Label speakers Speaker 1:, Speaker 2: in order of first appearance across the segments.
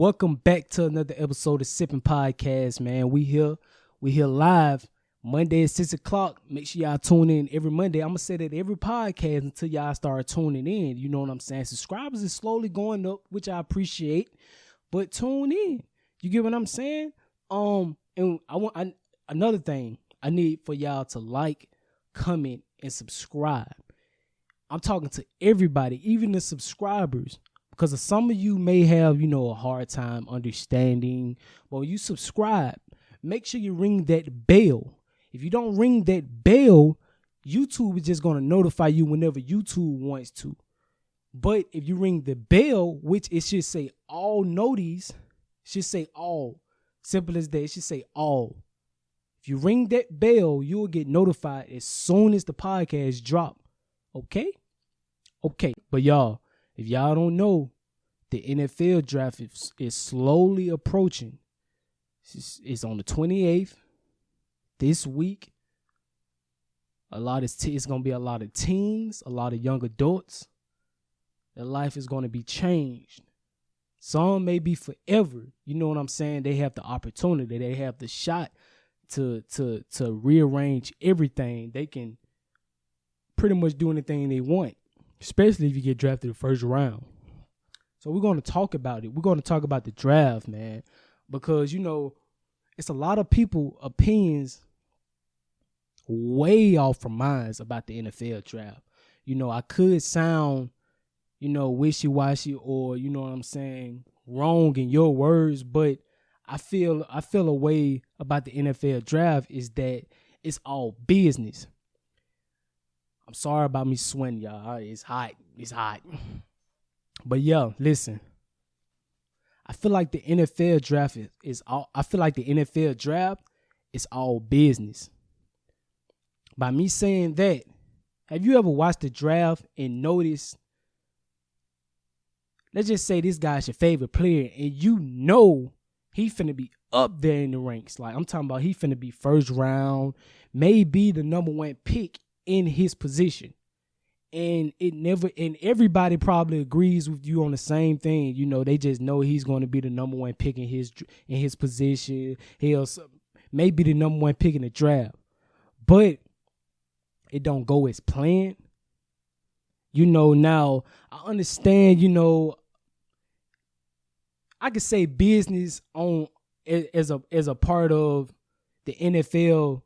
Speaker 1: Welcome back to another episode of Sippin Podcast, man. We here live Monday at 6 o'clock. Make sure y'all tune in every Monday. I'm gonna say that every podcast until y'all start tuning in. You know what I'm saying? Subscribers is slowly going up, which I appreciate, but tune in. You get what I'm saying? And another thing I need for y'all to like, comment, and subscribe. I'm talking to everybody, even the subscribers. Because some of you may have, a hard time understanding. But when you subscribe, make sure you ring that bell. If you don't ring that bell, YouTube is just going to notify you whenever YouTube wants to. But if you ring the bell, which it should say all notice, should say all. Simple as that. It should say all. If you ring that bell, you will get notified as soon as the podcast drop. Okay? Okay. But y'all, if y'all don't know, the NFL draft is slowly approaching. It's on the 28th this week. It's going to be a lot of teens, a lot of young adults. Their life is going to be changed. Some may be forever. You know what I'm saying? They have the opportunity. They have the shot to rearrange everything. They can pretty much do anything they want, especially if you get drafted the first round. So we're going to talk about it. We're going to talk about the draft, man, because, it's a lot of people opinions way off from mine about the NFL draft. I could sound, wishy-washy or, you know what I'm saying, wrong in your words, but I feel a way about the NFL draft is that it's all business. I'm sorry about me sweating, y'all. It's hot. It's hot. But yeah, listen. I feel like the NFL draft is all business. By me saying that, have you ever watched the draft and noticed, let's just say this guy's your favorite player and he finna be up there in the ranks. Like I'm talking about he finna be first round, maybe the number one pick in his position. And everybody probably agrees with you on the same thing. They just know he's going to be the number one pick in his position. He'll maybe the number one pick in the draft. But it don't go as planned. Now I understand, I could say business as a part of the NFL.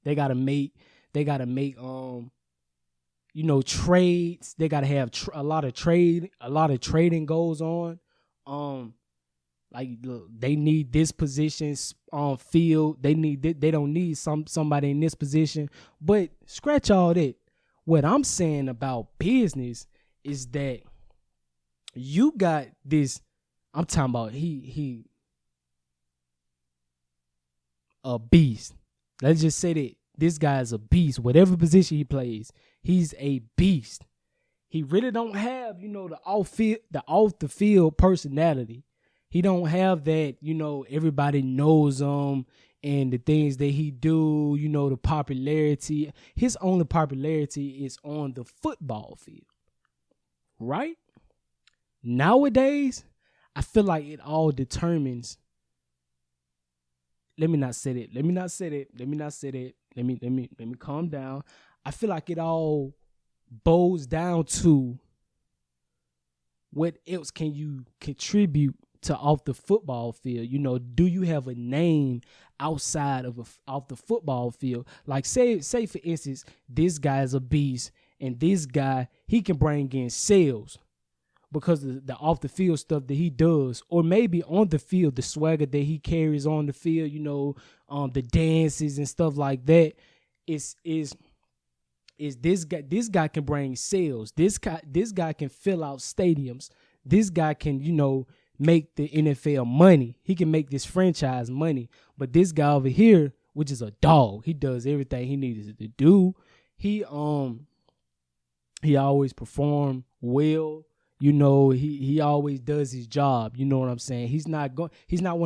Speaker 1: They gotta make trades. They gotta have a lot of trading goes on. They need this position on field. They don't need somebody in this position. But scratch all that. What I'm saying about business is that you got this. I'm talking about he a beast. Let's just say that. This guy is a beast. Whatever position he plays, he's a beast. He really don't have, the off the field personality. He don't have that, everybody knows him and the things that he do, the popularity. His only popularity is on the football field. Right? Nowadays, I feel like it all determines. Let me not say that. Let me calm down. I feel like it all boils down to what else can you contribute to off the football field? Do you have a name outside of off the football field? Like say for instance, this guy's a beast and this guy, he can bring in sales because of the off the field stuff that he does, or maybe on the field, the swagger that he carries on the field, the dances and stuff like that. Is this guy can bring sales. This guy can fill out stadiums. This guy can, make the NFL money. He can make this franchise money. But this guy over here, which is a dog, he does everything he needs to do. He always perform well. He always does his job. You know what I'm saying? He's not one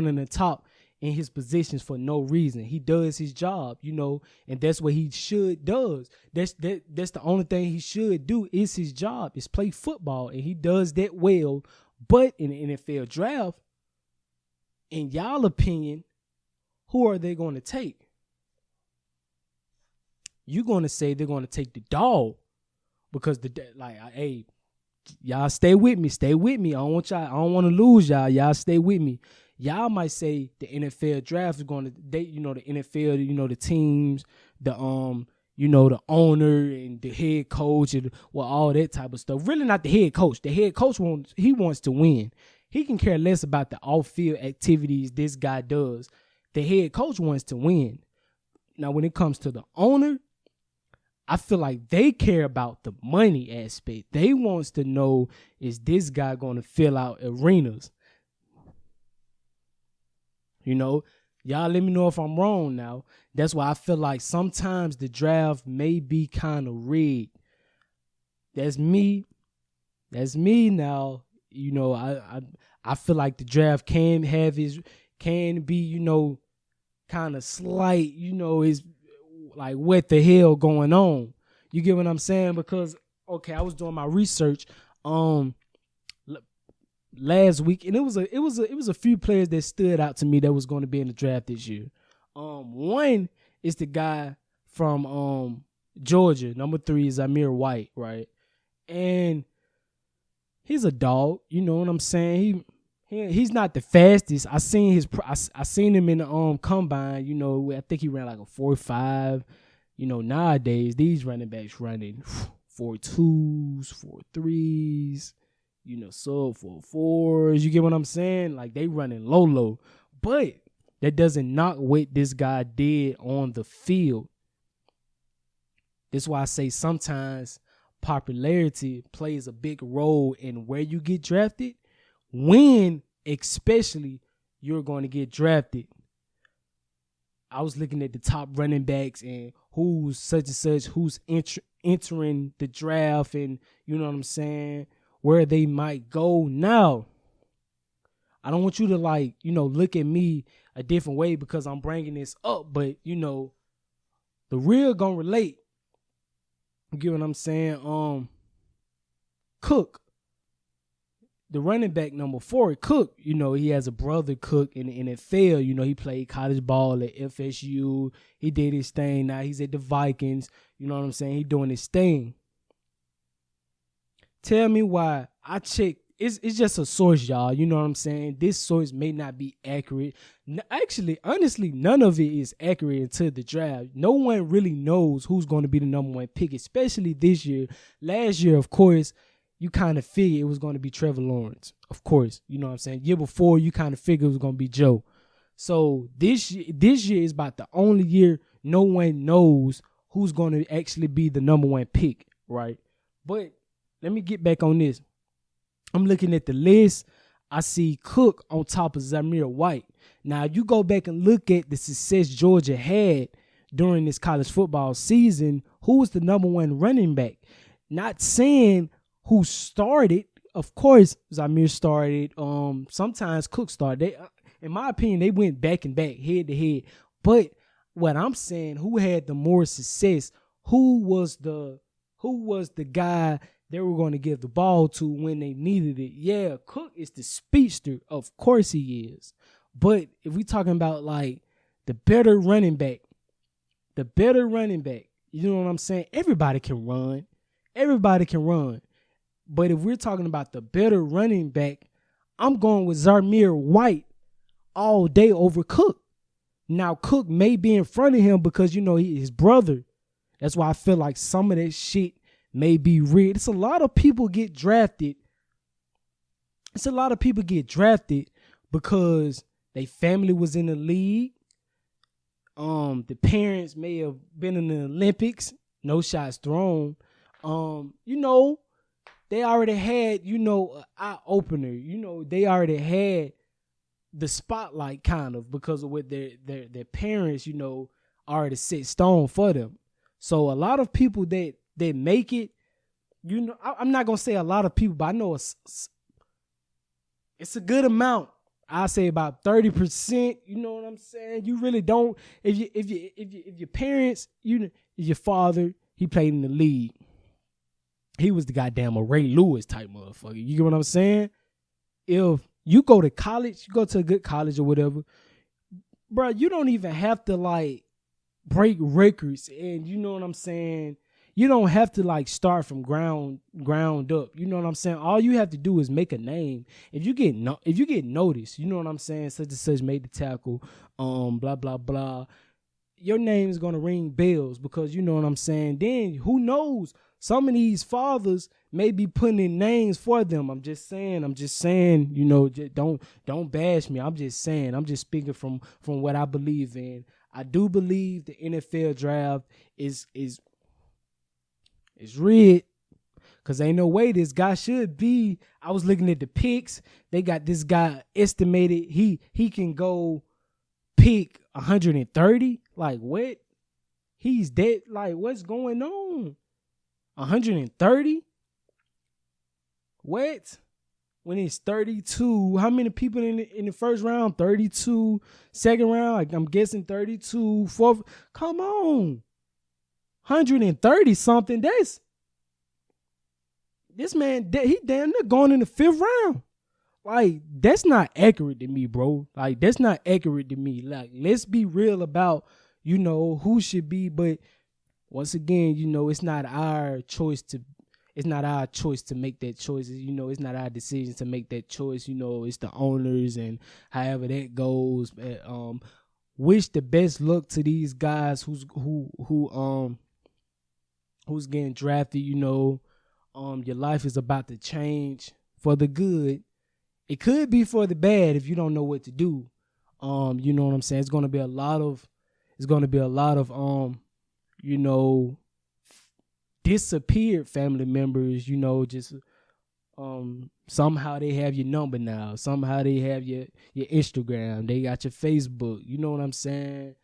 Speaker 1: of the top in his positions for no reason. He does his job, and that's what he does. That's the only thing he should do is his job, is play football, and he does that well. But in the NFL draft, in y'all opinion, who are they going to take? You're going to say they're going to take the dog because hey, y'all stay with me. I don't want to lose y'all. Y'all stay with me. Y'all might say the NFL draft is going to date, the NFL, the teams, the the owner and the head coach and all that type of stuff. Really not the head coach. The head coach wants to win. He can care less about the off-field activities this guy does. The head coach wants to win. Now, when it comes to the owner, I feel like they care about the money aspect. They wants to know, is this guy going to fill out arenas? Y'all let me know if I'm wrong now. That's why I feel like sometimes the draft may be kind of rigged. That's me now. I feel like the draft can be, kind of slight, is like what the hell going on. You get what I'm saying? Because I was doing my research last week, and it was a few players that stood out to me that was going to be in the draft this year. One is the guy from Georgia. Number 3 is Zamir White, right? And he's a dog. You know what I'm saying? He's not the fastest. I seen him in the combine. I think he ran like a 4.5. Nowadays these running backs running 4.2s, 4.3s. Sub 4.4s. You get what I'm saying? Like they running low. But that doesn't knock what this guy did on the field. That's why I say sometimes popularity plays a big role in where you get drafted, when especially you're going to get drafted. I was looking at the top running backs and who's such and such, who's entering the draft, and you know what I'm saying, where they might go. Now, I don't want you to look at me a different way because I'm bringing this up, but the real gonna relate. You get what I'm saying? Cook, the running back number 4, Cook, he has a brother Cook in the NFL. He played college ball at FSU. He did his thing. Now he's at the Vikings. You know what I'm saying? He doing his thing. Tell me why. I checked. It's just a source, y'all. You know what I'm saying? This source may not be accurate. Actually, honestly, none of it is accurate until the draft. No one really knows who's going to be the number 1 pick, especially this year. Last year, of course, you kind of figured it was going to be Trevor Lawrence. Of course, you know what I'm saying? Year before, you kind of figured it was going to be Joe. So this year is about the only year no one knows who's going to actually be the number 1 pick, right? But let me get back on this. I'm looking at the list. I see Cook on top of Zamir White. Now, you go back and look at the success Georgia had during this college football season. Who was the number 1 running back? Not saying who started. Of course, Zamir started. Sometimes Cook started. In my opinion, they went back and back, head to head. But what I'm saying, who had the more success? Who was the guy they were going to give the ball to when they needed it? Yeah, Cook is the speedster. Of course he is. But if we talking about like the better running back, you know what I'm saying? Everybody can run. But if we're talking about the better running back, I'm going with Zamir White all day over Cook. Now, Cook may be in front of him because, his brother. That's why I feel like some of that shit may be rigged. It's a lot of people get drafted. Because their family was in the league. The parents may have been in the Olympics. No shots thrown. They already had, an eye opener. They already had the spotlight kind of because of what their parents, already set stone for them. So a lot of people that make it, I'm not going to say a lot of people, but I know it's a good amount. I say about 30%. You know what I'm saying? You really don't. If your parents, your father, he played in the league. He was the goddamn Ray Lewis type motherfucker. You get what I'm saying? if you go to college, you go to a good college or whatever, bro, you don't even have to like break records, and you know what I'm saying. You don't have to like start from ground up. You know what I'm saying. All you have to do is make a name. If you get noticed, you know what I'm saying. Such and such made the tackle. Blah blah blah. Your name is gonna ring bells because you know what I'm saying. Then who knows? Some of these fathers may be putting in names for them. I'm just saying. You know, just don't bash me. I'm just saying. I'm just speaking from what I believe in. I do believe the NFL draft is rigged, because ain't no way this guy should be. I was looking at the picks. They got this guy estimated he can go pick 130. Like what? He's dead. Like what's going on? 130? What? When it's 32, how many people in the first round? 32. Second round, like I'm guessing 32. Fourth, come on. 130 something. This man, he damn near going in the fifth round. Like, that's not accurate to me, bro. Like, that's not accurate to me. Like, let's be real about, you know, who should be. But once again, you know, it's not our choice to make that choice. You know, it's not our decision to make that choice. You know, it's the owners and however that goes. Wish the best luck to these guys who's getting drafted. You know, your life is about to change for the good. It could be for the bad if you don't know what to do. You know what I'm saying? It's gonna be a lot of you know, disappeared family members, you know, just somehow they have your number now. Somehow they have your Instagram. They got your Facebook. You know what I'm saying?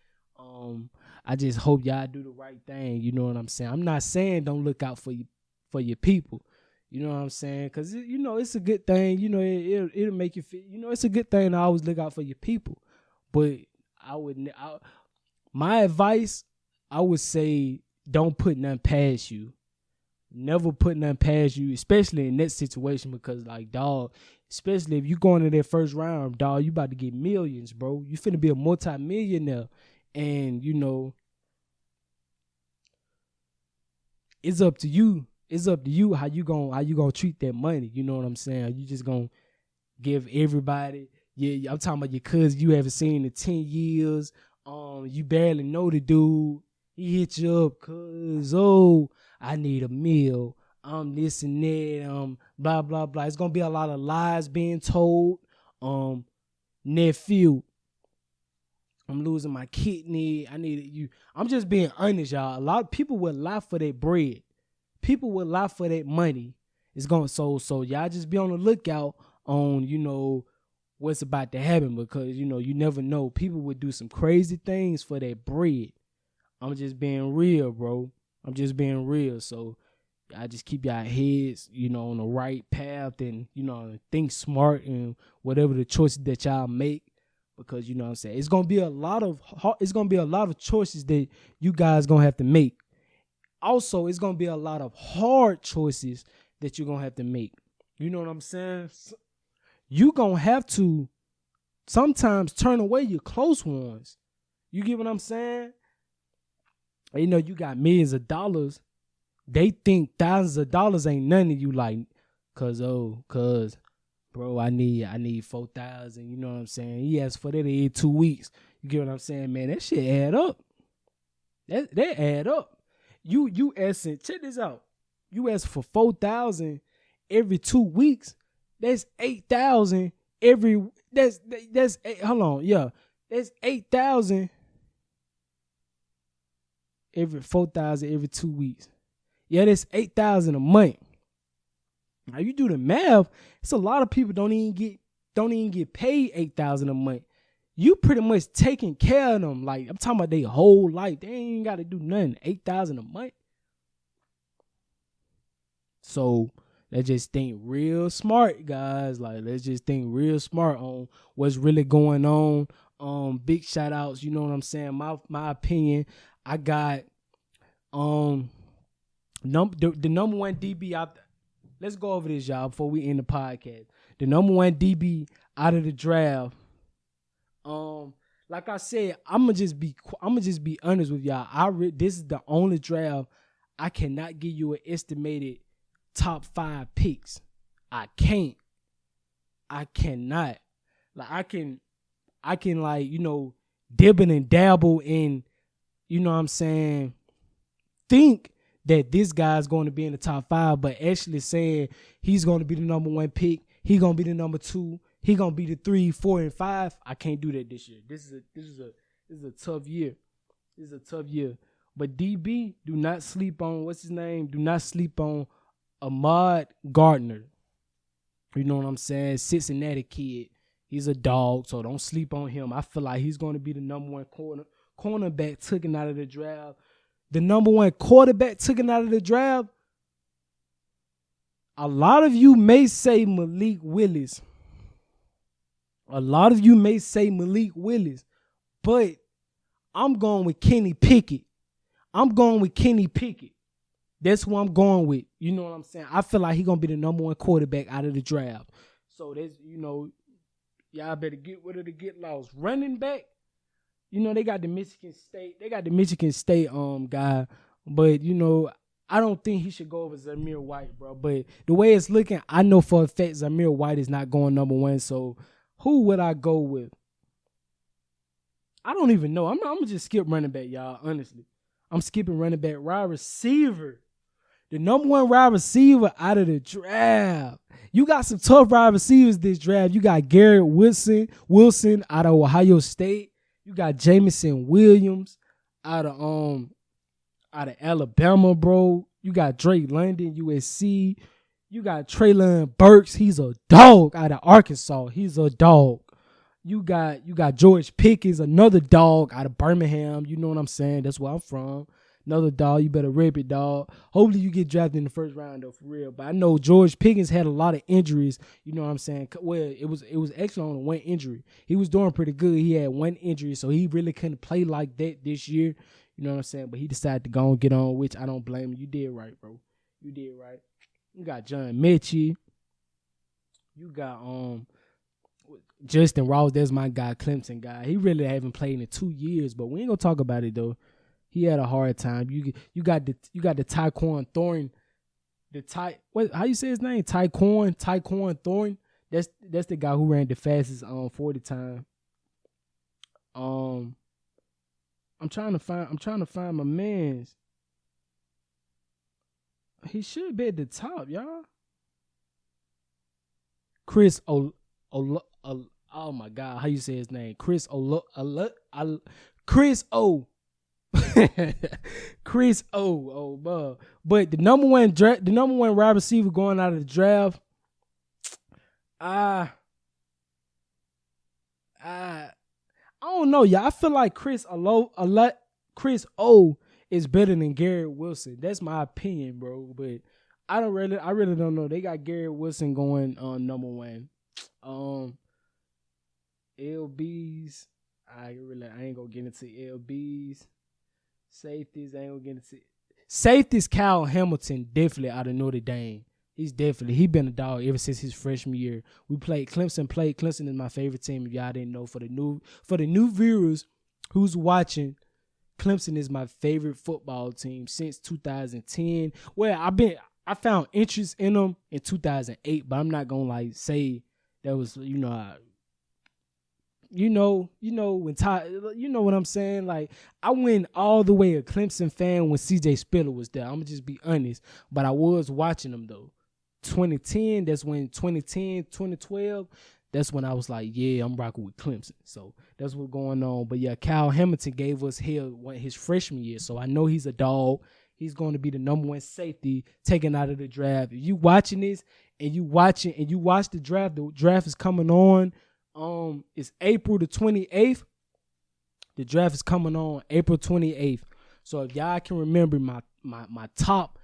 Speaker 1: I just hope y'all do the right thing. You know what I'm saying? I'm not saying don't look out for your people. You know what I'm saying? Because, you know, it's a good thing. You know, it'll make you feel, you know, it's a good thing to always look out for your people. But my advice, I would say, don't put nothing past you. Never put nothing past you, especially in that situation, because, like, dog, especially if you going to that first round, dog, you about to get millions, bro. You finna be a multi-millionaire. And, you know, it's up to you. It's up to you how you gonna treat that money. You know what I'm saying? You just gonna give everybody. Yeah, I'm talking about your cousin you haven't seen in 10 years. You barely know the dude. He hit you up, cuz, I need a meal. This and that. Blah blah blah. It's gonna be a lot of lies being told. Nephew, I'm losing my kidney. I need you. I'm just being honest, y'all. A lot of people will lie for their bread. People will lie for that money. It's going so y'all just be on the lookout on, you know, what's about to happen, because, you know, you never know. People would do some crazy things for that bread. I'm just being real, bro. I'm just being real. So I just keep y'all heads, you know, on the right path, and, you know, think smart and whatever the choices that y'all make, because, you know what I'm saying, it's gonna be a lot of choices that you guys gonna have to make. Also, it's going to be a lot of hard choices that you're going to have to make. You know what I'm saying? You're going to have to sometimes turn away your close ones. You get what I'm saying? You know, you got millions of dollars. They think thousands of dollars ain't nothing to you, like, cause, bro, I need 4,000. You know what I'm saying? He asked for that in 2 weeks. You get what I'm saying, man? That shit add up. That add up. You asking, check this out. You ask for 4,000 every 2 weeks. That's 8,000 every. That's hold on, yeah. That's 8,000 every 4,000 every 2 weeks. Yeah, that's 8,000 a month. Now you do the math. It's a lot of people don't even get paid 8,000 a month. You pretty much taking care of them. Like, I'm talking about their whole life. They ain't got to do nothing. 8,000 a month. So let's just think real smart, guys. Like, let's just think real smart on what's really going on. Big shout outs. You know what I'm saying? My opinion. I got the number one DB out. let's go over this, y'all, before we end the podcast. The number one DB out of the draft. Like I said, I'm gonna just be honest with y'all. This is the only draft I cannot give you an estimated top 5 picks. I cannot. Like I can like, dibble and dabble in, what I'm saying, think that this guy's going to be in the top 5, but actually saying he's going to be the number 1 pick, he going to be the number 2, he going to be the 3, 4, and 5. I can't do that this year. This is a tough year. This is a tough year. But DB, do not sleep on, what's his name? Do not sleep on Ahmad Gardner. You know what I'm saying? Cincinnati kid. He's a dog, so don't sleep on him. I feel like he's going to be the number 1 cornerback taken out of the draft. The number 1 quarterback taken out of the draft. A lot of you may say Malik Willis. But I'm going with Kenny Pickett. That's who I'm going with. You know what I'm saying? I feel like he's going to be the number 1 quarterback out of the draft. So that's, y'all better get rid of the get lost. Running back, they got the Michigan State guy, but I don't think he should go over Zamir White, bro. But the way it's looking, I know for a fact Zamir White is not going number 1. So who would I go with? I don't even know. I'm gonna just skip running back, y'all. Honestly, I'm skipping running back. Wide receiver, the number 1 wide receiver out of the draft. You got some tough wide receivers this draft. You got Garrett Wilson out of Ohio State. You got Jamison Williams out of Alabama, bro. You got Drake London, USC. You got Treylon Burks. He's a dog out of Arkansas. He's a dog. You got George Pickens, another dog out of Birmingham. You know what I'm saying? That's where I'm from. Another dog. You better rip it, dog. Hopefully you get drafted in the first round, though, for real. But I know George Pickens had a lot of injuries. You know what I'm saying? Well, it was actually on 1 injury. He was doing pretty good. He had 1 injury, so he really couldn't play like that this year. You know what I'm saying? But he decided to go and get on, which I don't blame him. You did right, bro. You did right. You got John Mechie. You got Justin Ross. That's my guy, Clemson guy. He really haven't played in 2 years, but we ain't gonna talk about it though. He had a hard time. You got the Tyquan Thorne. How you say his name? Tyquan Thorne. That's the guy who ran the fastest 40 time. I'm trying to find my man's. He should be at the top, y'all. Chris oh my God, how you say his name? Chris O. Chris O. But the number one wide receiver going out of the draft, I don't know, y'all. I feel like Chris O is better than Garrett Wilson. That's my opinion, bro. But I really don't know. They got Garrett Wilson going on number 1. LBs, I ain't gonna get into LBs. Safeties, I ain't gonna get into safeties. Kyle Hamilton, definitely out of Notre Dame. He been a dog ever since his freshman year. We played Clemson. Clemson is my favorite team. If y'all didn't know, for the new viewers who's watching, Clemson is my favorite football team since 2010. Well, I found interest in them in 2008, but I'm not gonna say that was when Ty, you know what I'm saying? Like, I went all the way a Clemson fan when CJ Spiller was there. I'm gonna just be honest, but I was watching them though. 2010, 2012, that's when I was like, yeah, I'm rocking with Clemson. So that's what's going on. But yeah, Kyle Hamilton gave us hell his freshman year, so I know he's a dog. He's going to be the number 1 safety taken out of the draft. If you watching this and you watch the draft is coming on. It's April the 28th. The draft is coming on April 28th. So if y'all can remember my top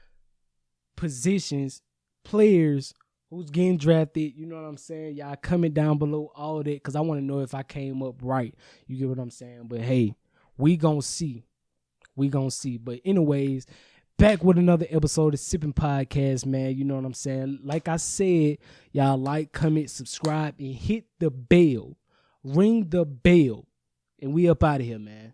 Speaker 1: positions, players who's getting drafted, you know what I'm saying? Y'all comment down below all that, because I want to know if I came up right. You get what I'm saying? But hey, we gonna see. But anyways, Back with another episode of Sippin Podcast, man. You know what I'm saying? Like I said, y'all like, comment, subscribe, and hit the bell. Ring the bell. And we up out of here, man.